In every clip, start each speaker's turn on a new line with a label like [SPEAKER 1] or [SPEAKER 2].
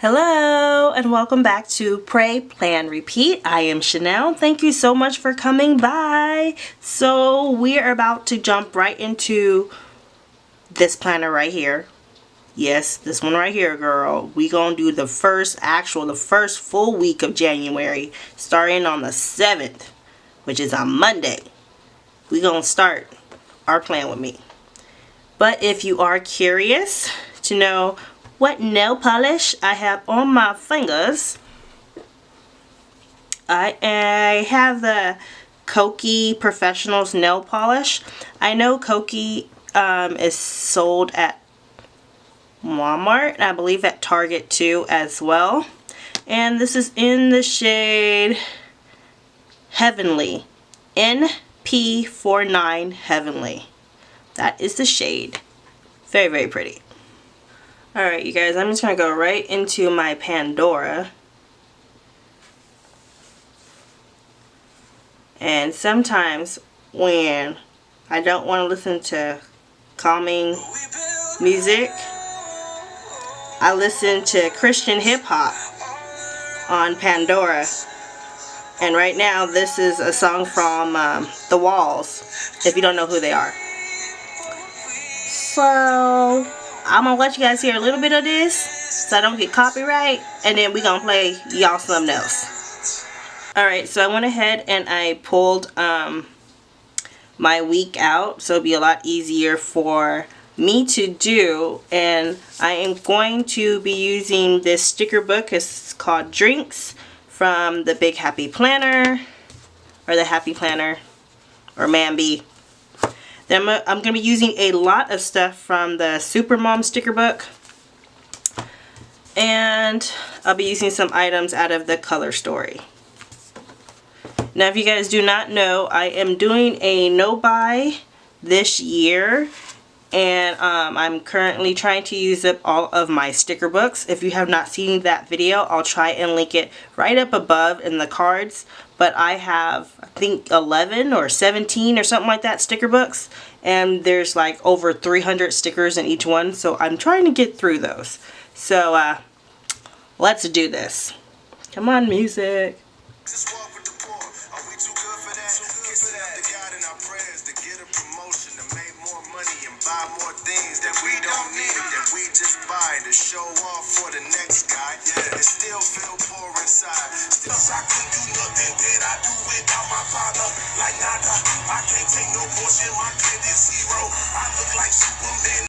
[SPEAKER 1] Hello and welcome back to Pray, Plan, Repeat. I am Chanel. Thank you so much for coming by. So we are about to jump right into this planner right here. Yes, this one right here, girl. We gonna do the first full week of January, starting on the 7th, which is on Monday. We gonna start our plan with me. But if you are curious to know what nail polish I have on my fingers, I have the Kokie Professionals nail polish. I know Kokie is sold at Walmart, and I believe at Target too as well. And this is in the shade Heavenly, NP49 Heavenly. That is the shade. Very, very pretty. Alright, you guys, I'm just going to go right into my Pandora. And sometimes when I don't want to listen to calming music, I listen to Christian hip hop on Pandora. And right now this is a song from The Walls, if you don't know who they are. So I'm gonna let you guys hear a little bit of this so I don't get copyright, and then we gonna play y'all something else. Alright, so I went ahead and I pulled my week out so it'll be a lot easier for me to do, and I am going to be using this sticker book. It's called Drinks from the Big Happy Planner, or the Happy Planner, or Mambi. Then I'm going to be using a lot of stuff from the Supermom sticker book. And I'll be using some items out of the Color Story. Now, if you guys do not know, I am doing a no-buy this year. And I'm currently trying to use up all of my sticker books. If you have not seen that video, I'll try and link it right up above in the cards. But I have, I think, 11 or 17 or something like that sticker books. And there's like over 300 stickers in each one. So I'm trying to get through those. So let's do this. Come on, music.
[SPEAKER 2] More things that we don't need, that we just buy to show off for the next guy. Yeah, and still feel poor inside. Still I can do nothing that I do without my father. Like nada, I can't take no portion. My credit zero. I look like Superman.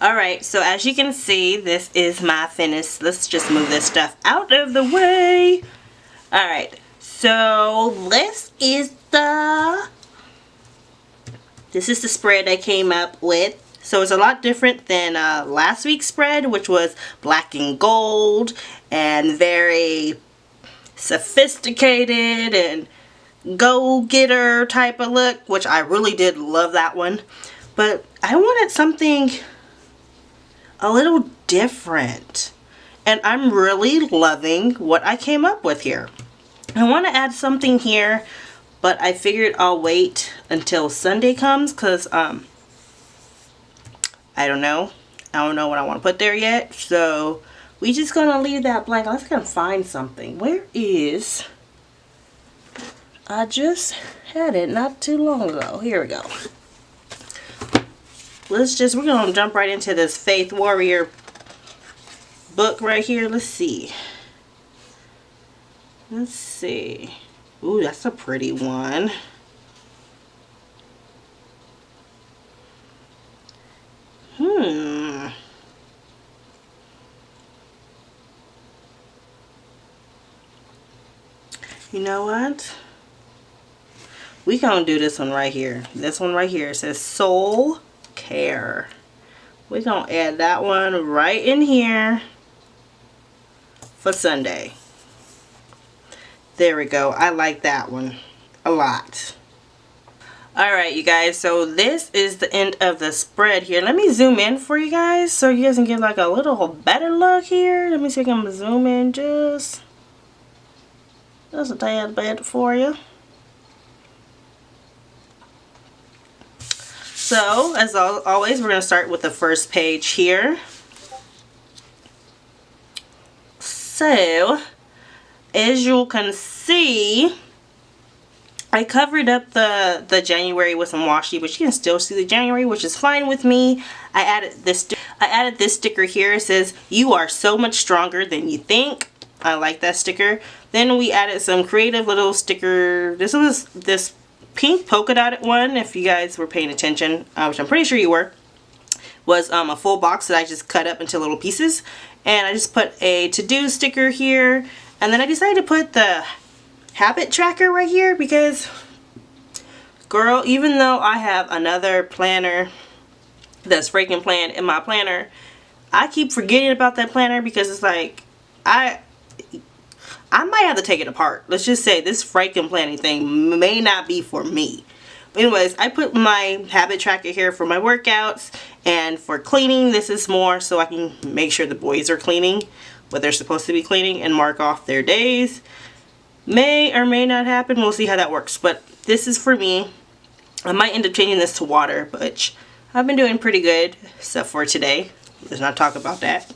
[SPEAKER 1] Alright, so as you can see, this is my finished. Let's just move this stuff out of the way. Alright, so this is the spread I came up with. So it's a lot different than last week's spread, which was black and gold and very sophisticated and go-getter type of look, which I really did love that one. But I wanted something a little different, and I'm really loving what I came up with here. I want to add something here, but I figured I'll wait until Sunday comes because I don't know what I want to put there yet, so we just gonna leave that blank. Let's go find something. Where is, I just had it not too long ago. Here we go. We're gonna jump right into this Faith Warrior book right here. Let's see. Ooh, that's a pretty one. You know what? We gonna do this one right here. This one right here says Soul Care. We're gonna add that one right in here for Sunday. There we go. I like that one a lot. Alright, you guys, so this is the end of the spread here. Let me zoom in for you guys so you guys can get like a little better look here. Let me see if I can zoom in just a tad bit for you. So, as always, we're going to start with the first page here. So, as you can see, I covered up the January with some washi, but you can still see the January, which is fine with me. I added this sticker here. It says, "You are so much stronger than you think." I like that sticker. Then we added some creative little sticker. This was this pink polka dotted one, if you guys were paying attention, which I'm pretty sure you were, was a full box that I just cut up into little pieces. And I just put a to-do sticker here. And then I decided to put the habit tracker right here because, girl, even though I have another planner that's freaking planned in my planner, I keep forgetting about that planner because it's like, I might have to take it apart. Let's just say this freaking planning thing may not be for me. Anyways, I put my habit tracker here for my workouts, and for cleaning, this is more so I can make sure the boys are cleaning what they're supposed to be cleaning and mark off their days. May or may not happen. We'll see how that works. But this is for me. I might end up changing this to water, but I've been doing pretty good, except for today. Let's not talk about that.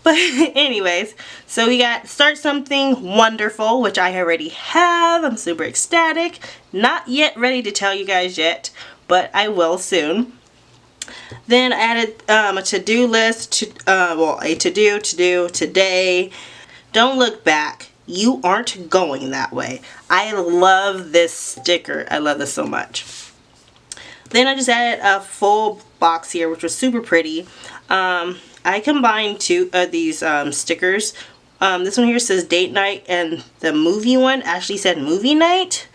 [SPEAKER 1] But anyways, so we got Start Something Wonderful, which I already have. I'm super ecstatic. Not yet ready to tell you guys yet, but I will soon. Then I added a to-do list, a to-do today. Don't look back. You aren't going that way. I love this sticker. I love this so much. Then I just added a full box here, which was super pretty. I combined two of these stickers. This one here says date night, and the movie one actually said movie night.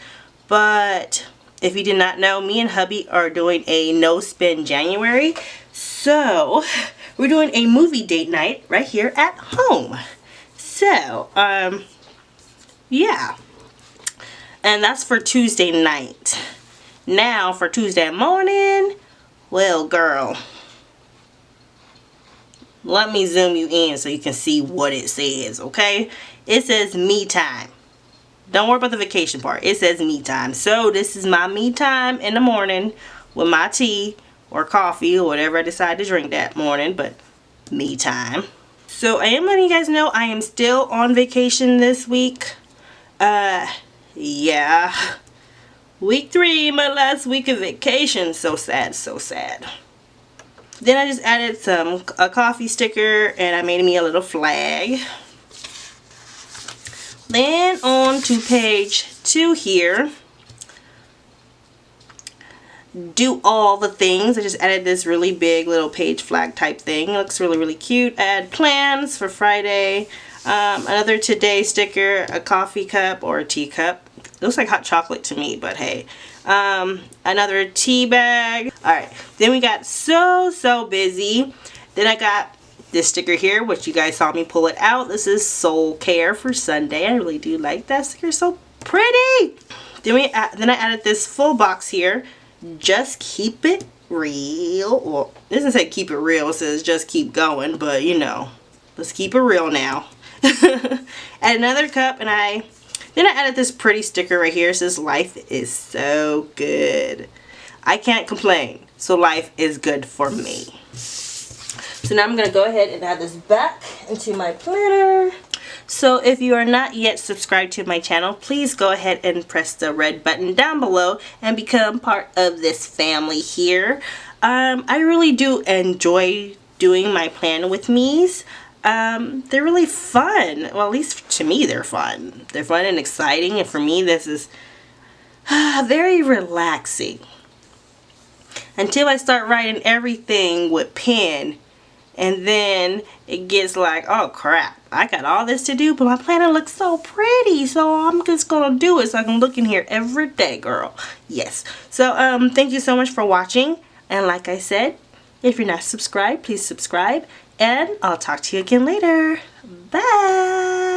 [SPEAKER 1] But if you did not know, me and hubby are doing a no spend January. So we're doing a movie date night right here at home. So, yeah. And that's for Tuesday night. Now for Tuesday morning, well, girl, let me zoom you in so you can see what it says, okay? It says me time. Don't worry about the vacation part. It says me time. So this is my me time in the morning with my tea or coffee or whatever I decide to drink that morning, but me time. So I am letting you guys know I am still on vacation this week. Yeah. Week 3, my last week of vacation. So sad, so sad. Then I just added a coffee sticker, and I made me a little flag. Then on to page 2 here. do all the things. I just added this really big little page flag type thing. It looks really, really cute. I add plans for Friday. Another today sticker, a coffee cup or a tea cup. It looks like hot chocolate to me, but hey. Another tea bag. Alright, then we got so busy. Then I got this sticker here, which you guys saw me pull it out. This is Soul Care for Sunday. I really do like that sticker. So pretty! Then I added this full box here. Just keep it real. Well, it doesn't say keep it real. It says just keep going, but you know, let's keep it real now. Add another cup, and then I added this pretty sticker right here. It says life is so good. I can't complain. So life is good for me. So now I'm going to go ahead and add this back into my planner. So if you are not yet subscribed to my channel, please go ahead and press the red button down below and become part of this family here. I really do enjoy doing my plan with me's. They're really fun. Well, at least to me they're fun. They're fun and exciting, and for me this is very relaxing. Until I start writing everything with pen, and then it gets like, oh crap, I got all this to do, but my planner looks so pretty, so I'm just gonna do it so I can look in here every day, girl. Yes. So thank you so much for watching, and like I said, if you're not subscribed, please subscribe, and I'll talk to you again later. Bye.